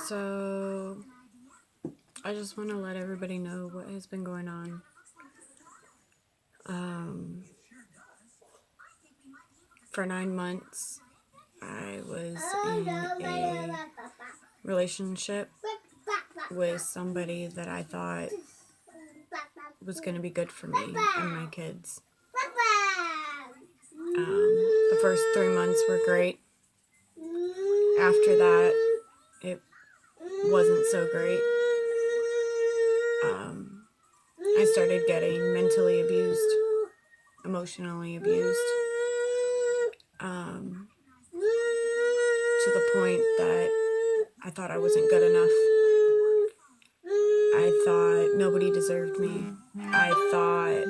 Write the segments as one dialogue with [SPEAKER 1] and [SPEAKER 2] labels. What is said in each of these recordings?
[SPEAKER 1] So, I just want to let everybody know what has been going on. For 9 months, I was in a relationship with somebody that I thought was going to be good for me and my kids. The first 3 months were great. After that, it wasn't so great. I started getting mentally abused, emotionally abused, to the point that I thought I wasn't good enough. I thought nobody deserved me. I thought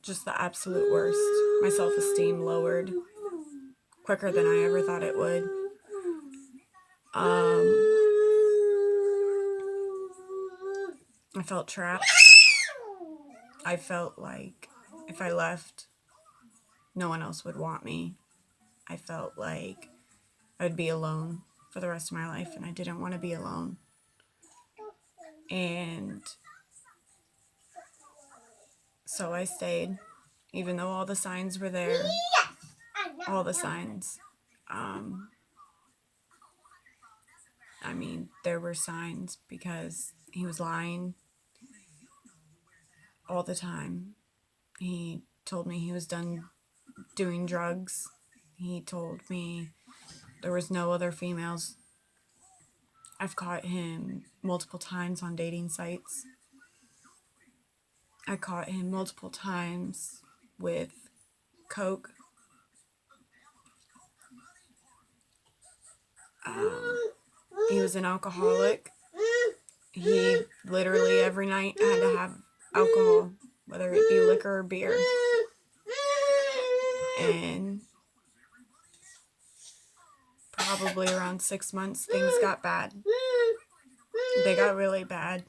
[SPEAKER 1] just the absolute worst. My self-esteem lowered quicker than I ever thought it would. I felt trapped. I felt like if I left, no one else would want me. I felt like I would be alone for the rest of my life, and I didn't want to be alone. And so I stayed, even though all the signs were there. All the signs. There were signs because he was lying all the time. He told me he was done doing drugs. He told me there was no other females. I've caught him multiple times on dating sites. I caught him multiple times with coke. He was an alcoholic. He literally every night had to have alcohol, whether it be liquor or beer. And probably around 6 months, things got bad. They got really bad.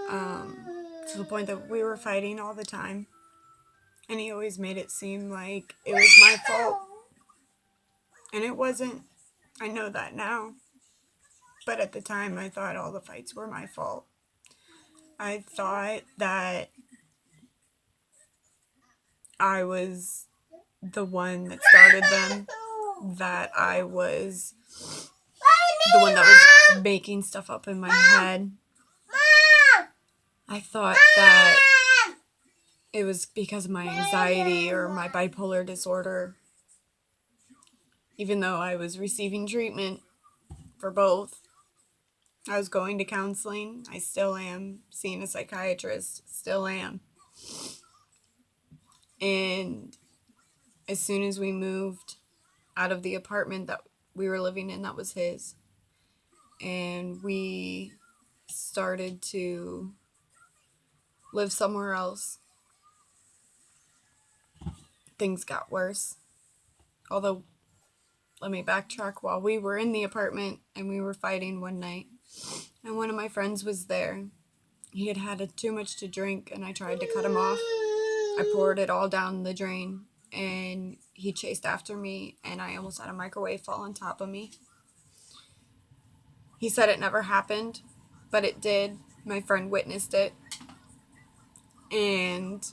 [SPEAKER 1] To the point that we were fighting all the time. And he always made it seem like it was my fault. And it wasn't. I know that now. But at the time, I thought all the fights were my fault. I thought that I was the one that started them. That I was the one that was making stuff up in my head. I thought that it was because of my anxiety or my bipolar disorder. Even though I was receiving treatment for both. I was going to counseling. I still am. Seeing a psychiatrist. Still am. And as soon as we moved out of the apartment that we were living in, that was his. And we started to live somewhere else. Things got worse. Although, let me backtrack. While we were in the apartment and we were fighting one night, and one of my friends was there. He had had too much to drink, and I tried to cut him off. I poured it all down the drain, and he chased after me, and I almost had a microwave fall on top of me. He said it never happened, but it did. My friend witnessed it, and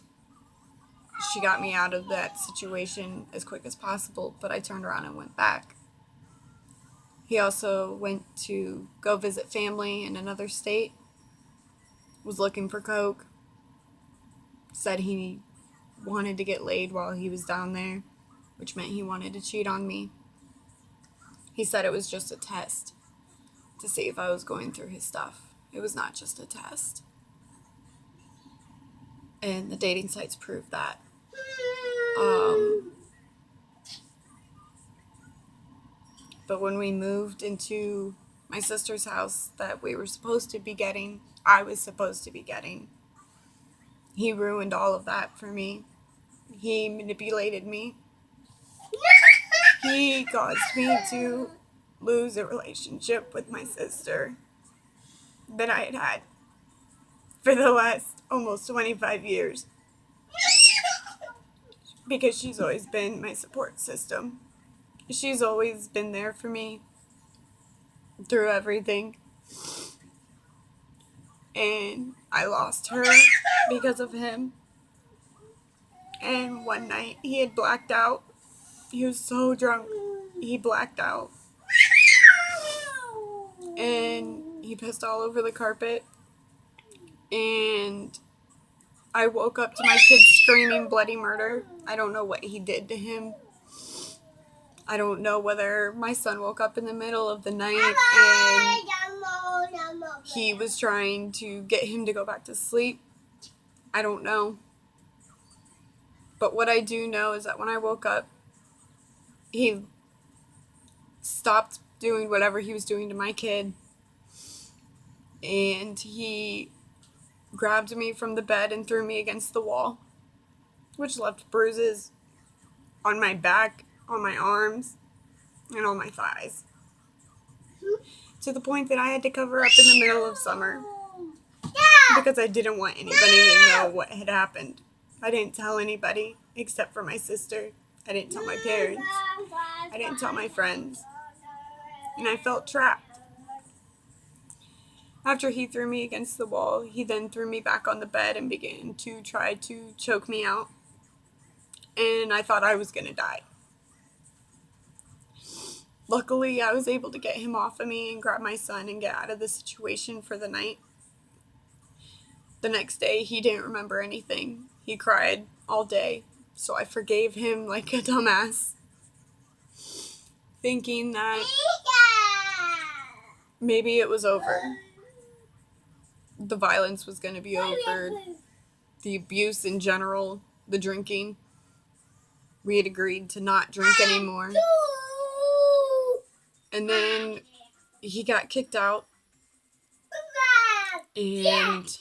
[SPEAKER 1] she got me out of that situation as quick as possible, but I turned around and went back. He also went to go visit family in another state, was looking for coke, said he wanted to get laid while he was down there, which meant he wanted to cheat on me. He said it was just a test to see if I was going through his stuff. It was not just a test. And the dating sites proved that. But when we moved into my sister's house that we were supposed to be getting, I was supposed to be getting, he ruined all of that for me. He manipulated me. He caused me to lose a relationship with my sister that I had had for the last almost 25 years. Because she's always been my support system. She's always been there for me through everything. And I lost her because of him. And one night he had blacked out. He was so drunk, he blacked out. And he pissed all over the carpet. And I woke up to my kid screaming bloody murder. I don't know what he did to him. I don't know whether my son woke up in the middle of the night and he was trying to get him to go back to sleep. I don't know. But what I do know is that when I woke up, he stopped doing whatever he was doing to my kid. And he grabbed me from the bed and threw me against the wall, which left bruises on my back, on my arms, and on my thighs. To the point that I had to cover up in the middle of summer because I didn't want anybody to know what had happened. I didn't tell anybody except for my sister. I didn't tell my parents. I didn't tell my friends. And I felt trapped. After he threw me against the wall, he then threw me back on the bed and began to try to choke me out. And I thought I was going to die. Luckily, I was able to get him off of me and grab my son and get out of the situation for the night. The next day, he didn't remember anything. He cried all day, so I forgave him like a dumbass, thinking that maybe it was over. The violence was going to be over, the abuse in general, the drinking. We had agreed to not drink anymore. And then he got kicked out, and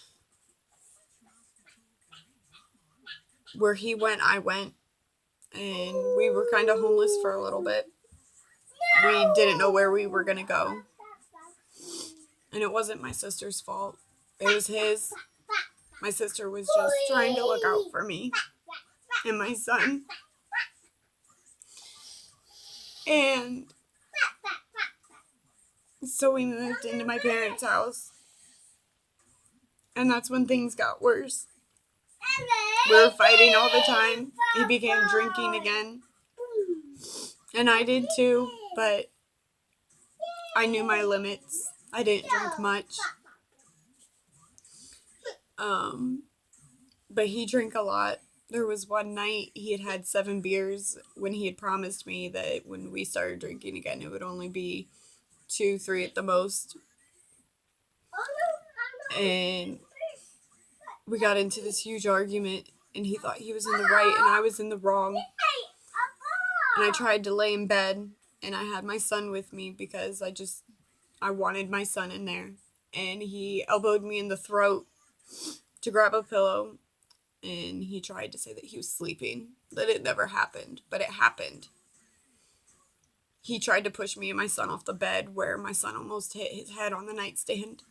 [SPEAKER 1] where he went, I went, and we were kind of homeless for a little bit. We didn't know where we were going to go, and it wasn't my sister's fault. It was his. My sister was just trying to look out for me and my son. And so we moved into my parents' house. And that's when things got worse. We were fighting all the time. He began drinking again. And I did too, but I knew my limits. I didn't drink much. But he drank a lot. There was one night he had had 7 beers when he had promised me that when we started drinking again, it would only be 2, 3 at the most. And we got into this huge argument, and he thought he was in the right and I was in the wrong. And I tried to lay in bed, and I had my son with me because I wanted my son in there. And he elbowed me in the throat to grab a pillow, and he tried to say that he was sleeping, that it never happened, but it happened. He tried to push me and my son off the bed, where my son almost hit his head on the nightstand.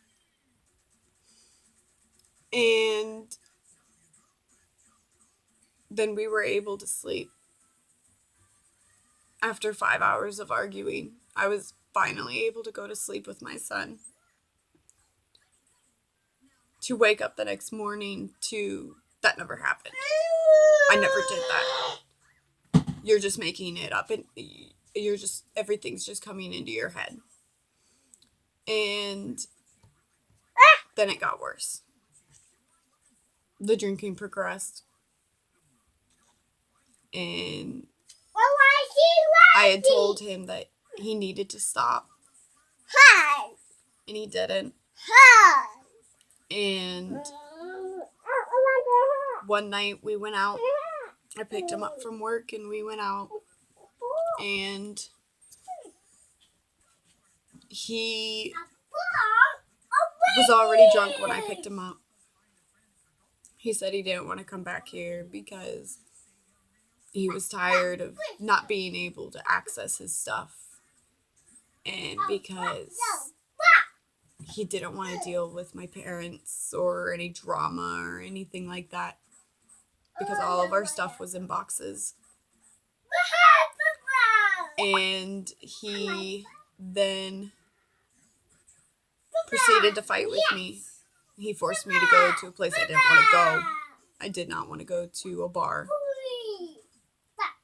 [SPEAKER 1] And then we were able to sleep. After 5 hours of arguing, I was finally able to go to sleep with my son. To wake up the next morning that never happened. I never did that. You're just making it up, and everything's just coming into your head. And then it got worse. The drinking progressed. And I had told him that he needed to stop. And he didn't. And one night we went out. I picked him up from work and we went out. And he was already drunk when I picked him up. He said he didn't want to come back here because he was tired of not being able to access his stuff. And because he didn't want to deal with my parents or any drama or anything like that. Because all of our stuff was in boxes. And he then proceeded to fight with me. He forced me to go to a place I didn't want to go. I did not want to go to a bar.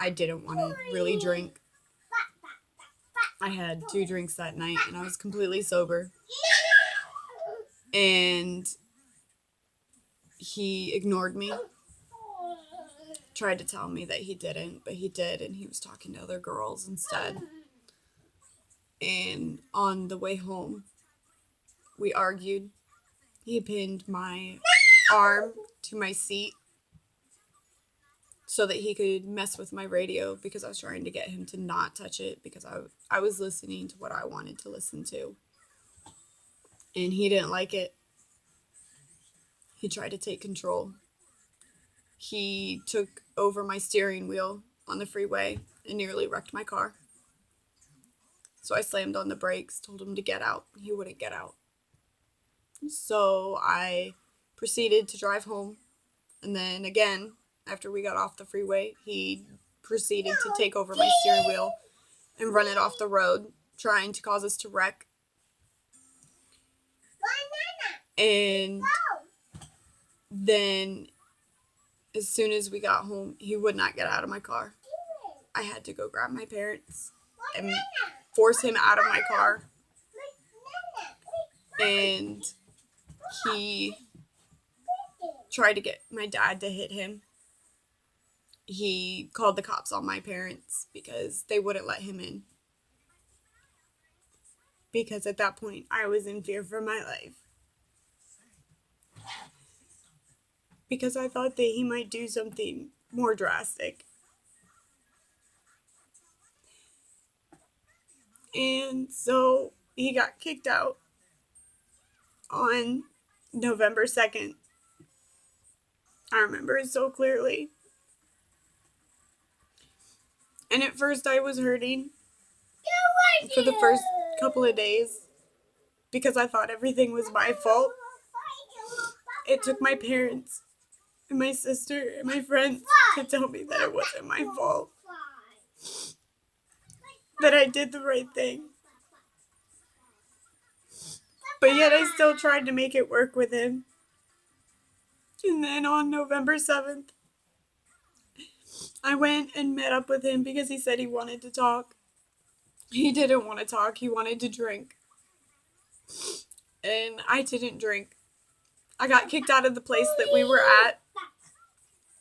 [SPEAKER 1] I didn't want to really drink. I had 2 drinks that night and I was completely sober. And he ignored me. Tried to tell me that he didn't, but he did, and he was talking to other girls instead. And on the way home, we argued. He pinned my arm to my seat so that he could mess with my radio because I was trying to get him to not touch it because I was listening to what I wanted to listen to. And he didn't like it. He tried to take control. He took over my steering wheel on the freeway and nearly wrecked my car. So I slammed on the brakes, told him to get out. He wouldn't get out. So I proceeded to drive home. And then again, after we got off the freeway, he proceeded to take over my steering wheel and run it off the road, trying to cause us to wreck. And then as soon as we got home, he would not get out of my car. I had to go grab my parents and force him out of my car. And he tried to get my dad to hit him. He called the cops on my parents because they wouldn't let him in. Because at that point, I was in fear for my life. Because I thought that he might do something more drastic. And so he got kicked out on November 2nd. I remember it so clearly. And at first I was hurting for the first couple of days because I thought everything was my fault. It took my parents and my sister and my friends to tell me that it wasn't my fault. That I did the right thing. But yet I still tried to make it work with him. And then on November 7th, I went and met up with him because he said he wanted to talk. He didn't want to talk, he wanted to drink. And I didn't drink. I got kicked out of the place that we were at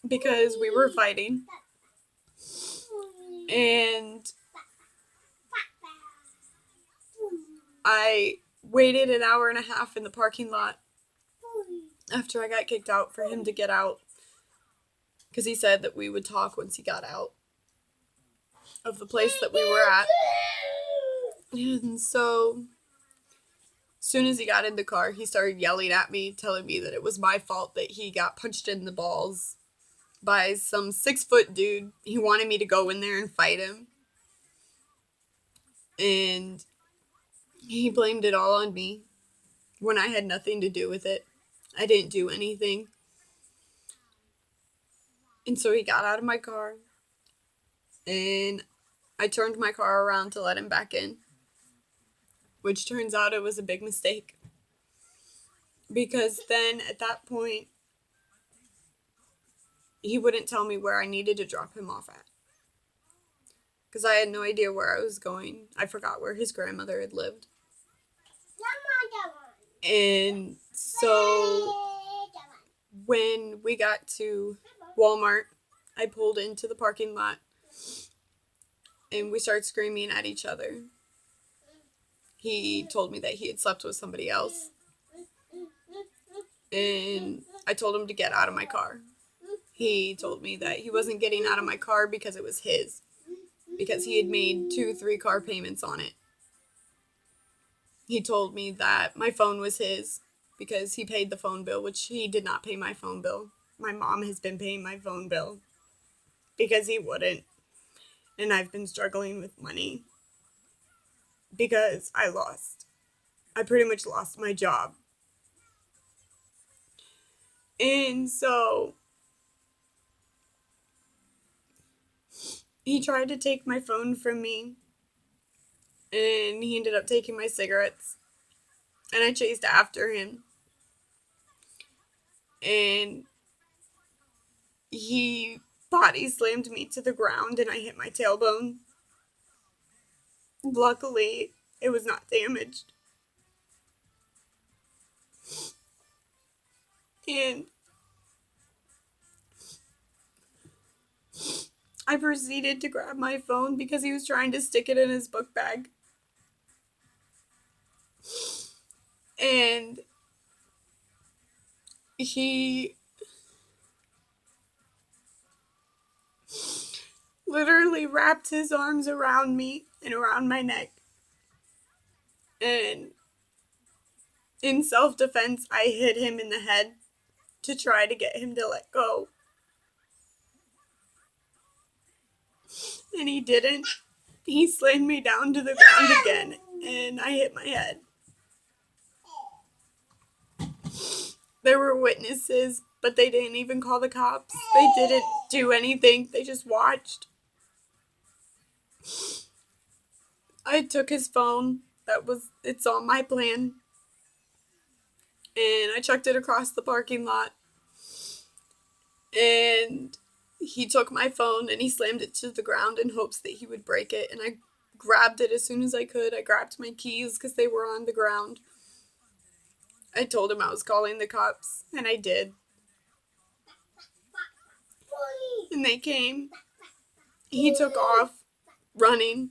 [SPEAKER 1] because we were fighting. And I waited an hour and a half in the parking lot after I got kicked out for him to get out. Because he said that we would talk once he got out of the place that we were at. And so, as soon as he got in the car, he started yelling at me, telling me that it was my fault that he got punched in the balls by some 6-foot dude. He wanted me to go in there and fight him. And he blamed it all on me when I had nothing to do with it. I didn't do anything. And so he got out of my car, and I turned my car around to let him back in, which turns out it was a big mistake. Because then, at that point, he wouldn't tell me where I needed to drop him off at. Because I had no idea where I was going. I forgot where his grandmother had lived. And so, when we got to Walmart, I pulled into the parking lot and we started screaming at each other. He told me that he had slept with somebody else, and I told him to get out of my car. He told me that he wasn't getting out of my car because it was his, because he had made 2-3 car payments on it. He told me that my phone was his because he paid the phone bill, which he did not pay my phone bill. My mom has been paying my phone bill because he wouldn't. And I've been struggling with money because I pretty much lost my job. And so he tried to take my phone from me and he ended up taking my cigarettes, and I chased after him, and he body slammed me to the ground, and I hit my tailbone. Luckily, it was not damaged. And I proceeded to grab my phone because he was trying to stick it in his book bag. And he literally wrapped his arms around me and around my neck. And in self-defense, I hit him in the head to try to get him to let go. And he didn't. He slammed me down to the ground again, and I hit my head. There were witnesses, but they didn't even call the cops. They didn't do anything. They just watched. I took his phone. It's on my plan. And I chucked it across the parking lot. And he took my phone and he slammed it to the ground in hopes that he would break it. And I grabbed it as soon as I could. I grabbed my keys because they were on the ground. I told him I was calling the cops, and I did. And they came. He took off running.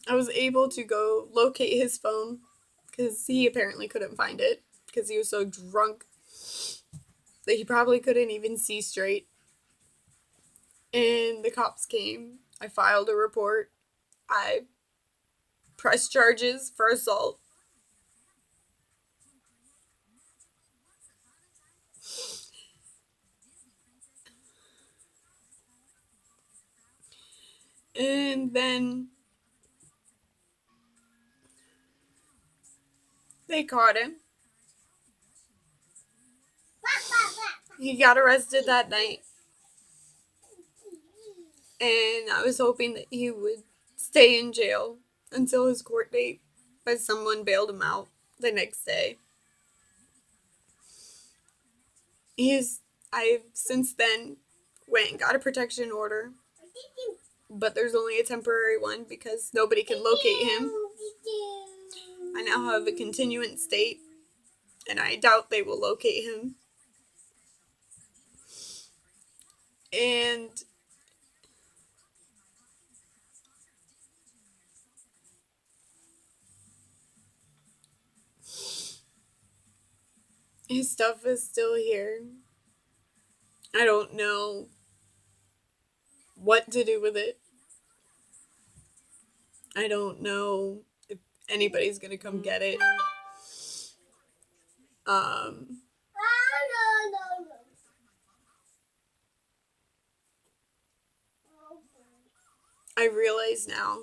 [SPEAKER 1] I was able to go locate his phone because he apparently couldn't find it because he was so drunk that he probably couldn't even see straight. And the cops came. I filed a report. I pressed charges for assault. And then they caught him. He got arrested that night. And I was hoping that he would stay in jail until his court date, but someone bailed him out the next day. I've since then went and got a protection order, but there's only a temporary one because nobody can locate him. I now have a continuance date, and I doubt they will locate him. And his stuff is still here. I don't know what to do with it. I don't know if anybody's gonna come get it. I realize now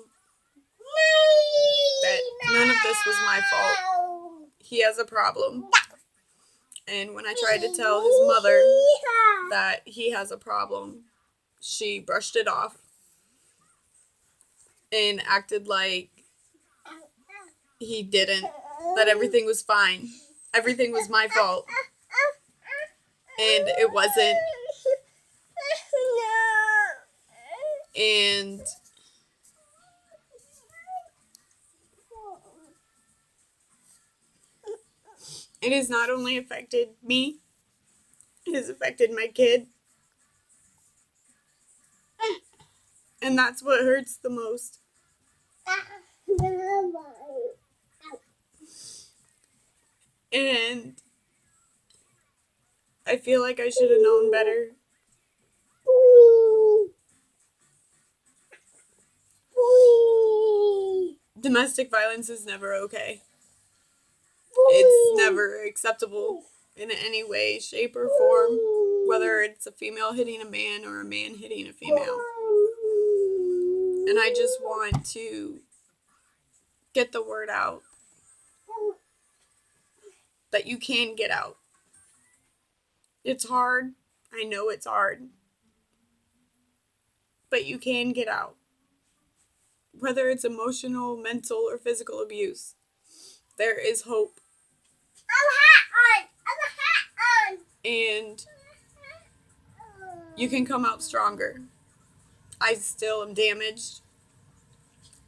[SPEAKER 1] that none of this was my fault. He has a problem. And when I tried to tell his mother that he has a problem, she brushed it off and acted like he didn't, that everything was fine. Everything was my fault. And it wasn't. And it has not only affected me, it has affected my kid. And that's what hurts the most. And I feel like I should have known better. Domestic violence is never okay. It's never acceptable in any way, shape, or form, whether it's a female hitting a man or a man hitting a female. And I just want to get the word out that you can get out. It's hard. I know it's hard. But you can get out. whether it's emotional, mental, or physical abuse, there is hope. And you can come out stronger. I still am damaged.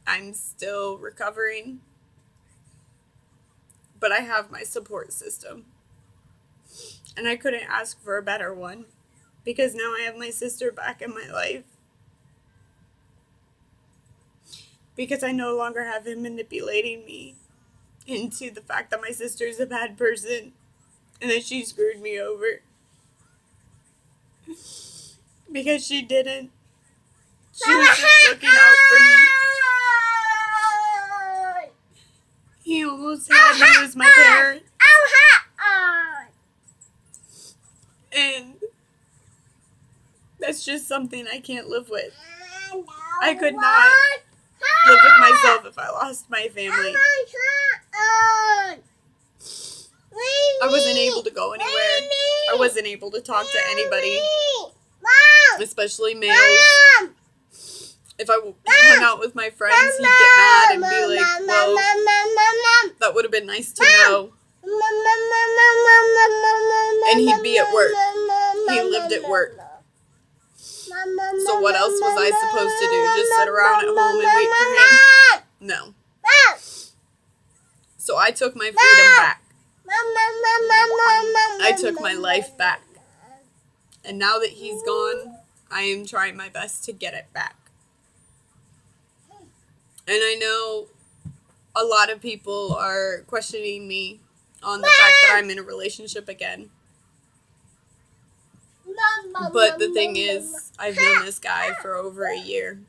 [SPEAKER 1] I'm still recovering. But I have my support system. And I couldn't ask for a better one. Because now I have my sister back in my life. Because I no longer have him manipulating me into the fact that my sister's a bad person and that she screwed me over. Because she didn't. She was just looking out for me. He almost had me lose my parents. And that's just something I can't live with. I could not live with myself if I lost my family. I wasn't able to go anywhere. I wasn't able to talk to anybody, especially males. If I hung out with my friends, he'd get mad and be like, well, that would have been nice to know. And he'd be at work. He lived at work. So what else was I supposed to do? Just sit around at home and wait for him? No. So I took my freedom back. I took my life back. And now that he's gone, I am trying my best to get it back. And I know a lot of people are questioning me on the fact that I'm in a relationship again. But the thing is, I've known this guy for over a year.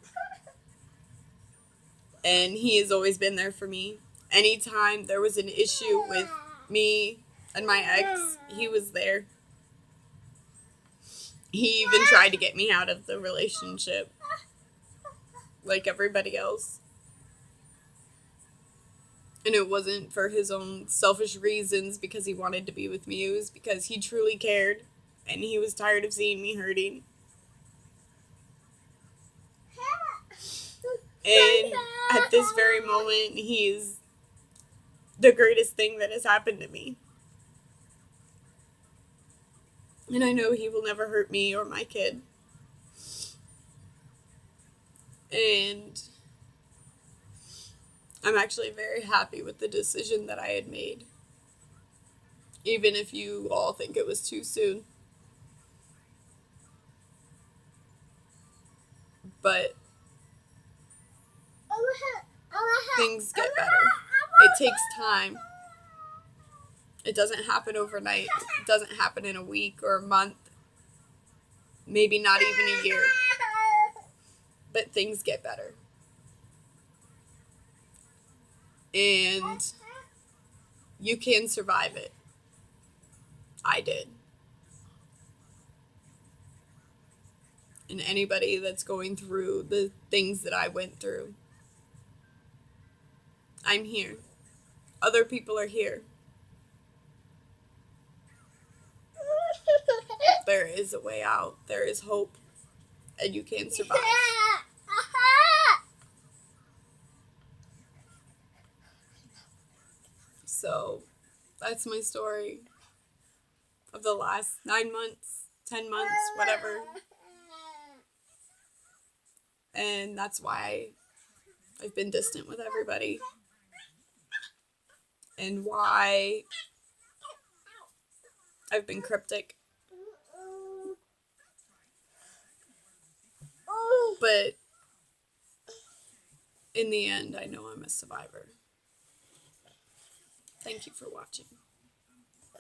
[SPEAKER 1] And he has always been there for me. Anytime there was an issue with me and my ex, he was there. He even tried to get me out of the relationship, like everybody else. And it wasn't for his own selfish reasons because he wanted to be with me. It was because he truly cared and he was tired of seeing me hurting. And at this very moment, he's the greatest thing that has happened to me. And I know he will never hurt me or my kid. And I'm actually very happy with the decision that I had made. Even if you all think it was too soon. But things get better. It takes time. It doesn't happen overnight. It doesn't happen in a week or a month. Maybe not even a year. But things get better. And you can survive it. I did. And anybody that's going through the things that I went through, I'm here. Other people are here. There is a way out. There is hope. And you can survive. So, that's my story of the last 9 months, 10 months, whatever. And that's why I've been distant with everybody. And why I've been cryptic. But in the end, I know I'm a survivor. Thank you for watching.